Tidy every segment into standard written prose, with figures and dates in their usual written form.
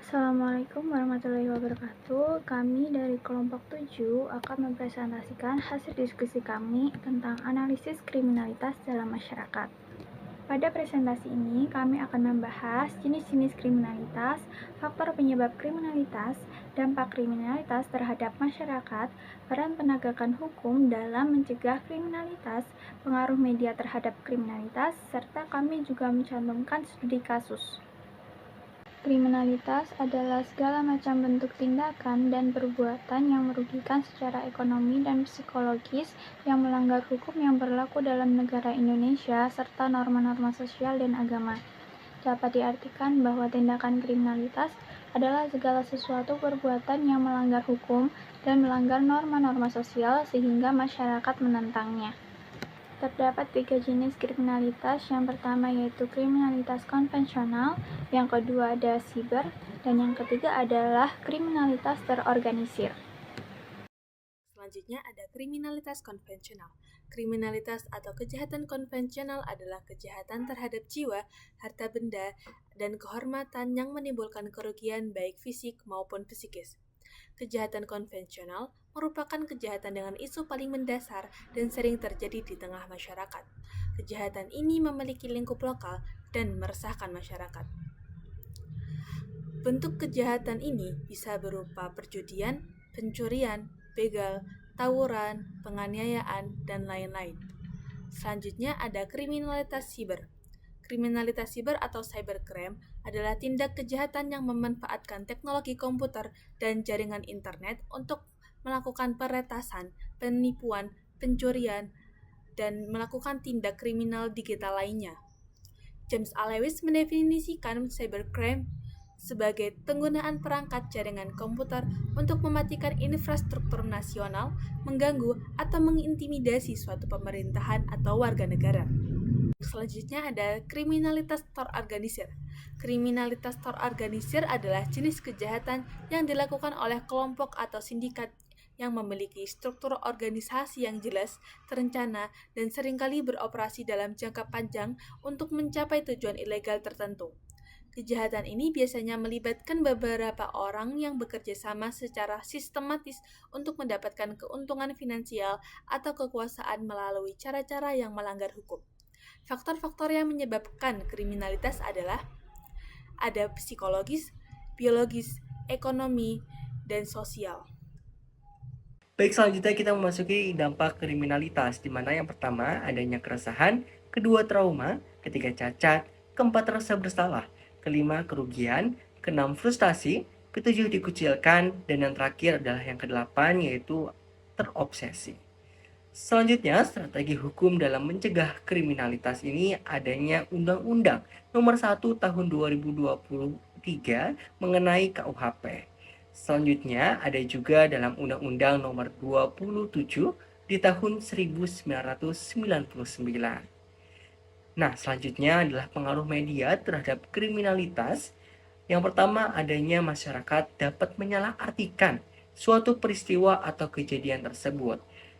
Assalamualaikum warahmatullahi wabarakatuh. Kami dari kelompok 7 akan mempresentasikan hasil diskusi kami tentang analisis kriminalitas dalam masyarakat. Pada presentasi ini, kami akan membahas jenis-jenis kriminalitas, faktor penyebab kriminalitas, dampak kriminalitas terhadap masyarakat, peran penegakan hukum dalam mencegah kriminalitas, pengaruh media terhadap kriminalitas, serta kami juga mencantumkan studi kasus. Kriminalitas adalah segala macam bentuk tindakan dan perbuatan yang merugikan secara ekonomi dan psikologis yang melanggar hukum yang berlaku dalam negara Indonesia serta norma-norma sosial dan agama. Dapat diartikan bahwa tindakan kriminalitas adalah segala sesuatu perbuatan yang melanggar hukum dan melanggar norma-norma sosial sehingga masyarakat menentangnya. Terdapat 3 jenis kriminalitas. Yang pertama yaitu kriminalitas konvensional, yang kedua ada siber, dan yang ketiga adalah kriminalitas terorganisir. Selanjutnya ada kriminalitas konvensional. Kriminalitas atau kejahatan konvensional adalah kejahatan terhadap jiwa, harta benda, dan kehormatan yang menimbulkan kerugian baik fisik maupun psikis. Kejahatan konvensional merupakan kejahatan dengan isu paling mendasar dan sering terjadi di tengah masyarakat. Kejahatan ini memiliki lingkup lokal dan meresahkan masyarakat. Bentuk kejahatan ini bisa berupa perjudian, pencurian, begal, tawuran, penganiayaan, dan lain-lain. Selanjutnya ada kriminalitas siber. Kriminalitas siber atau cybercrime adalah tindak kejahatan yang memanfaatkan teknologi komputer dan jaringan internet untuk melakukan peretasan, penipuan, pencurian, dan melakukan tindak kriminal digital lainnya. James A. Lewis mendefinisikan cybercrime sebagai penggunaan perangkat jaringan komputer untuk mematikan infrastruktur nasional, mengganggu atau mengintimidasi suatu pemerintahan atau warga negara. Selanjutnya ada kriminalitas terorganisir. Kriminalitas terorganisir adalah jenis kejahatan yang dilakukan oleh kelompok atau sindikat yang memiliki struktur organisasi yang jelas, terencana, dan seringkali beroperasi dalam jangka panjang untuk mencapai tujuan ilegal tertentu. Kejahatan ini biasanya melibatkan beberapa orang yang bekerja sama secara sistematis untuk mendapatkan keuntungan finansial atau kekuasaan melalui cara-cara yang melanggar hukum. Faktor-faktor yang menyebabkan kriminalitas adalah ada psikologis, biologis, ekonomi, dan sosial. Baik, selanjutnya kita memasuki dampak kriminalitas, di mana yang pertama adanya keresahan, kedua trauma, ketiga cacat, keempat rasa bersalah, kelima kerugian, keenam frustasi, ketujuh dikucilkan, dan yang terakhir adalah yang kedelapan yaitu terobsesi. Selanjutnya, strategi hukum dalam mencegah kriminalitas ini adanya Undang-Undang Nomor 1 Tahun 2023 mengenai KUHP. Selanjutnya, ada juga dalam Undang-Undang Nomor 27 di tahun 1999. Nah, selanjutnya adalah pengaruh media terhadap kriminalitas. Yang pertama, adanya masyarakat dapat menyalahartikan suatu peristiwa atau kejadian tersebut.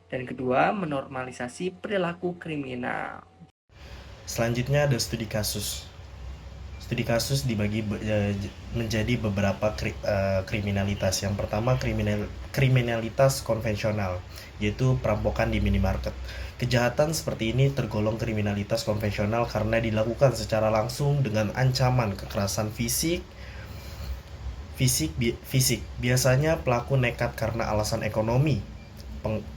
Dan kedua, menormalisasi perilaku kriminal. Selanjutnya ada studi kasus. Studi kasus dibagi menjadi beberapa kriminalitas. Yang pertama kriminalitas konvensional, yaitu perampokan di minimarket. Kejahatan seperti ini tergolong kriminalitas konvensional karena dilakukan secara langsung dengan ancaman kekerasan fisik. Biasanya pelaku nekat karena alasan ekonomi,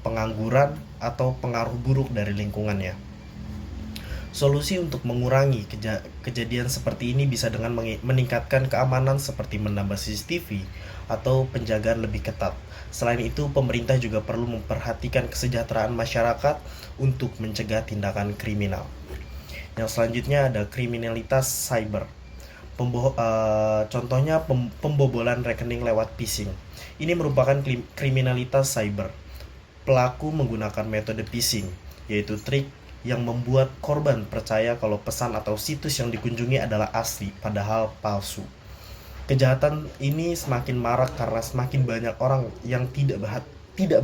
pengangguran, atau pengaruh buruk dari lingkungannya. Solusi untuk mengurangi kejadian seperti ini bisa dengan meningkatkan keamanan seperti menambah CCTV atau penjagaan lebih ketat. Selain itu, pemerintah juga perlu memperhatikan kesejahteraan masyarakat untuk mencegah tindakan kriminal. Yang selanjutnya ada kriminalitas cyber. Contohnya pembobolan rekening lewat phishing. Ini merupakan kriminalitas cyber. Pelaku menggunakan metode phishing, yaitu trik yang membuat korban percaya kalau pesan atau situs yang dikunjungi adalah asli, padahal palsu. Kejahatan ini semakin marak karena semakin banyak orang yang tidak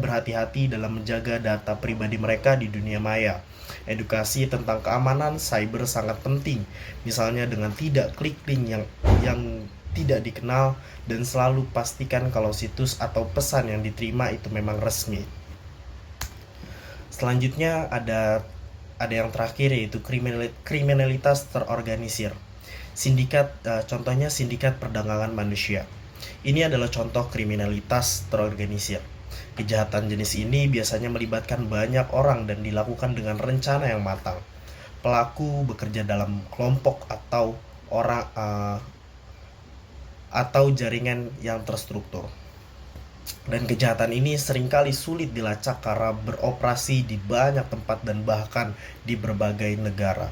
berhati-hati dalam menjaga data pribadi mereka di dunia maya. Edukasi tentang keamanan cyber sangat penting, misalnya dengan tidak klik link yang tidak dikenal, dan selalu pastikan kalau situs atau pesan yang diterima itu memang resmi. Selanjutnya ada yang terakhir, yaitu kriminalitas terorganisir. Contohnya sindikat perdagangan manusia. Ini adalah contoh kriminalitas terorganisir. Kejahatan jenis ini biasanya melibatkan banyak orang dan dilakukan dengan rencana yang matang. Pelaku bekerja dalam kelompok atau jaringan yang terstruktur. Dan kejahatan ini seringkali sulit dilacak karena beroperasi di banyak tempat dan bahkan di berbagai negara.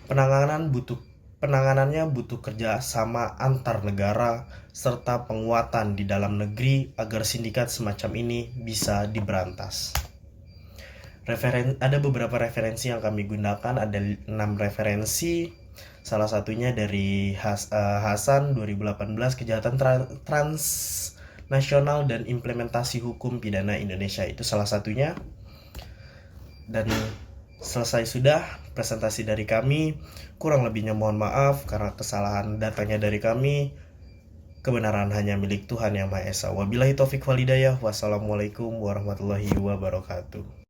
Penanganannya butuh kerja sama antar negara serta penguatan di dalam negeri agar sindikat semacam ini bisa diberantas. Ada beberapa referensi yang kami gunakan, ada 6 referensi. Salah satunya dari Hasan 2018, Kejahatan Transnasional dan Implementasi Hukum Pidana Indonesia, itu salah satunya. Dan selesai sudah presentasi dari kami. Kurang lebihnya mohon maaf karena kesalahan datanya dari kami. Kebenaran hanya milik Tuhan Yang Maha Esa. Wabillahi taufik wal hidayah. Wassalamualaikum warahmatullahi wabarakatuh.